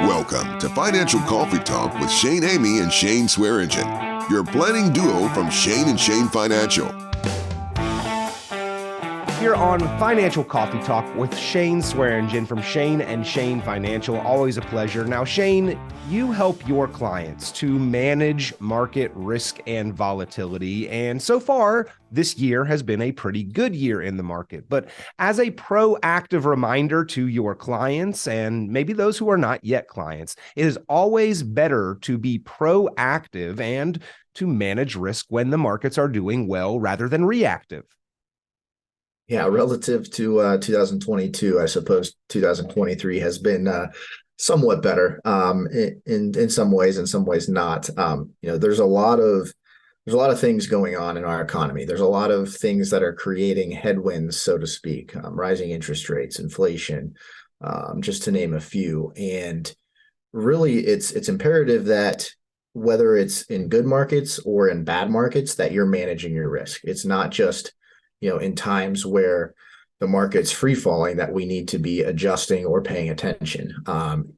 Welcome to Financial Coffee Talk with Shane Amy and Shane Swearingen, your planning duo from Shane and Shane Financial. Here on Financial Coffee Talk with Shane Swearingen from Shane and Shane Financial. Always a pleasure. Now, Shane, you help your clients to manage market risk and volatility. And so far, this year has been a pretty good year in the market. But as a proactive reminder to your clients and maybe those who are not yet clients, it is always better to be proactive and to manage risk when the markets are doing well rather than reactive. Yeah, relative to 2022, I suppose 2023 has been somewhat better in some ways, in some ways not. There's a lot of things going on in our economy. There's a lot of things that are creating headwinds, so to speak, rising interest rates, inflation, just to name a few. And really, it's imperative that whether it's in good markets or in bad markets, that you're managing your risk. It's not just in times where the market's free falling that we need to be adjusting or paying attention.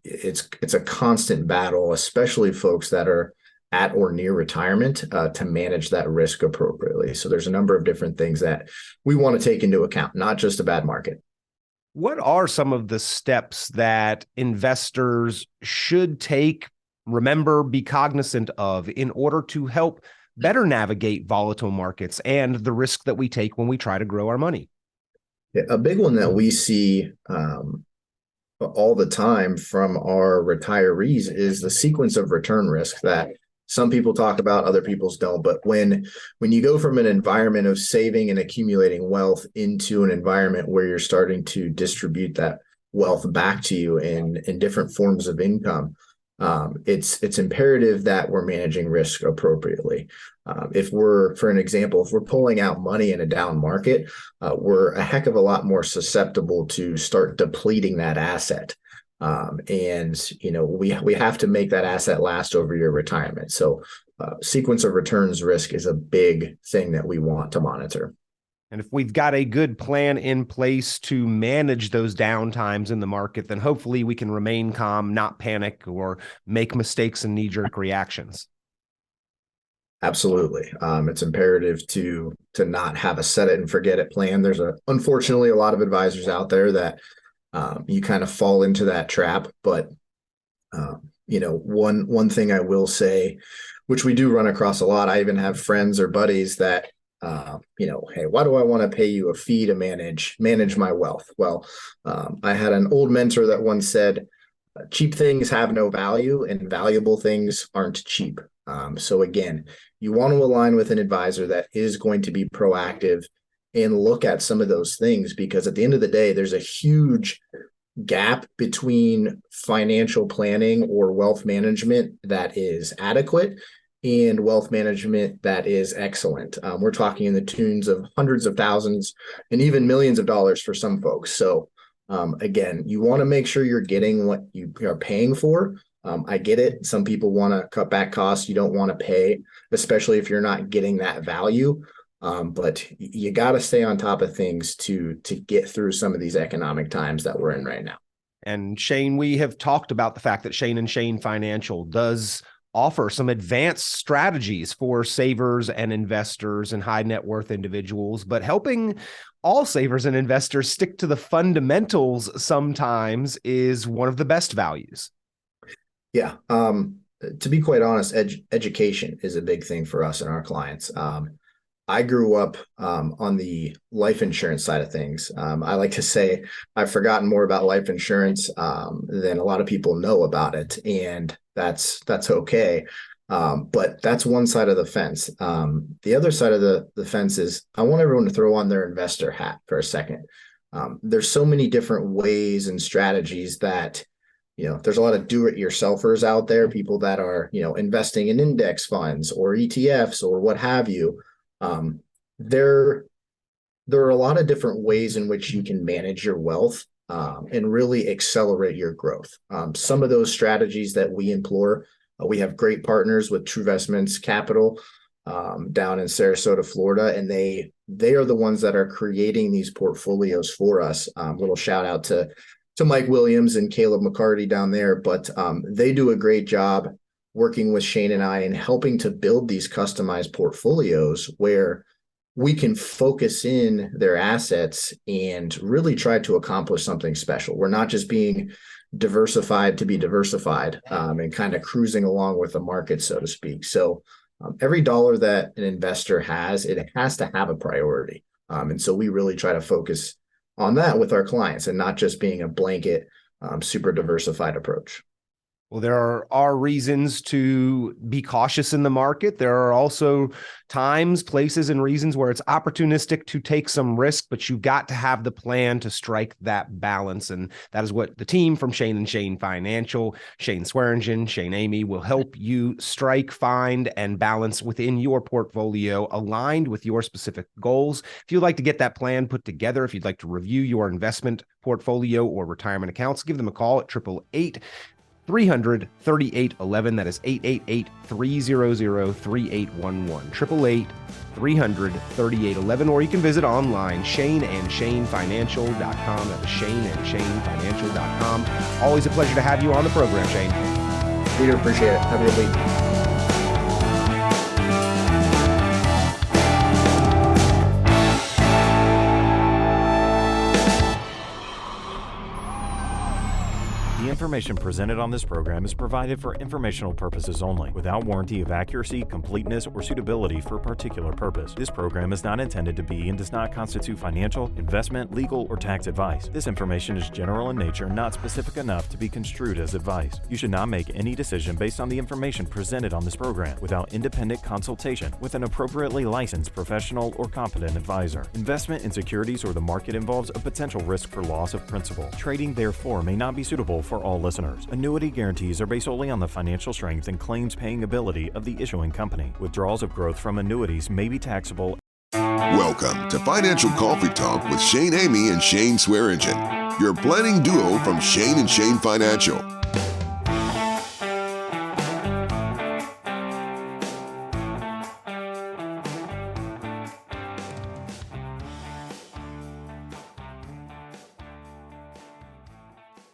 It's a constant battle, especially folks that are at or near retirement, to manage that risk appropriately. So there's a number of different things that we want to take into account, not just a bad market. What are some of the steps that investors should take, remember, be cognizant of in order to help better navigate volatile markets and the risk that we take when we try to grow our money? Yeah, a big one that we see all the time from our retirees is the sequence of return risk that some people talk about, other people don't. But when you go from an environment of saving and accumulating wealth into an environment where you're starting to distribute that wealth back to you in different forms of income, it's imperative that we're managing risk appropriately. For example, if we're pulling out money in a down market, we're a heck of a lot more susceptible to start depleting that asset. We have to make that asset last over your retirement. So sequence of returns risk is a big thing that we want to monitor. And if we've got a good plan in place to manage those down times in the market, then hopefully we can remain calm, not panic, or make mistakes and knee-jerk reactions. Absolutely. It's imperative to not have a set it and forget it plan. There's unfortunately a lot of advisors out there that you kind of fall into that trap. But one thing I will say, which we do run across a lot, I even have friends or buddies that hey, why do I want to pay you a fee to manage my wealth? Well, I had an old mentor that once said, cheap things have no value and valuable things aren't cheap. So again, you want to align with an advisor that is going to be proactive and look at some of those things, because at the end of the day, there's a huge gap between financial planning or wealth management that is adequate and wealth management that is excellent. We're talking in the tunes of hundreds of thousands and even millions of dollars for some folks. So again, you want to make sure you're getting what you are paying for. I get it. Some people want to cut back costs. You don't want to pay, especially if you're not getting that value. But you got to stay on top of things to get through some of these economic times that we're in right now. And Shane, we have talked about the fact that Shane and Shane Financial does offer some advanced strategies for savers and investors and high net worth individuals, but helping all savers and investors stick to the fundamentals sometimes is one of the best values. Yeah. To be quite honest, education is a big thing for us and our clients. I grew up on the life insurance side of things. I like to say I've forgotten more about life insurance than a lot of people know about it, and that's okay. But that's one side of the fence. The other side of the fence is I want everyone to throw on their investor hat for a second. There's so many different ways and strategies that there's a lot of do-it-yourselfers out there, people that are investing in index funds or ETFs or what have you. There are a lot of different ways in which you can manage your wealth and really accelerate your growth. Some of those strategies that we employ, we have great partners with Truvestments Capital down in Sarasota, Florida, and they are the ones that are creating these portfolios for us. Little shout out to Mike Williams and Caleb McCarty down there, but they do a great job working with Shane and I and helping to build these customized portfolios where we can focus in their assets and really try to accomplish something special. We're not just being diversified to be diversified and kind of cruising along with the market, so to speak. So every dollar that an investor has, it has to have a priority. And so we really try to focus on that with our clients and not just being a blanket, super diversified approach. Well, there are reasons to be cautious in the market. There are also times, places, and reasons where it's opportunistic to take some risk, but you've got to have the plan to strike that balance. And that is what the team from Shane and Shane Financial, Shane Swearingen, Shane Amy, will help you strike, find, and balance within your portfolio aligned with your specific goals. If you'd like to get that plan put together, if you'd like to review your investment portfolio or retirement accounts, give them a call at 888-300-3811. That is 888-300-3811. 888-300-3811. Or you can visit online, ShaneandShaneFinancial.com. That is ShaneandShaneFinancial.com. Always a pleasure to have you on the program, Shane. Peter, appreciate it. Have a good week. The information presented on this program is provided for informational purposes only, without warranty of accuracy, completeness, or suitability for a particular purpose. This program is not intended to be and does not constitute financial, investment, legal, or tax advice. This information is general in nature and not specific enough to be construed as advice. You should not make any decision based on the information presented on this program without independent consultation with an appropriately licensed professional or competent advisor. Investment in securities or the market involves a potential risk for loss of principal. Trading, therefore, may not be suitable for all listeners. Annuity guarantees are based solely on the financial strength and claims paying ability of the issuing company. Withdrawals of growth from annuities may be taxable. Welcome to Financial Coffee Talk with Shane Amy and Shane Swearingen, your planning duo from Shane and Shane Financial.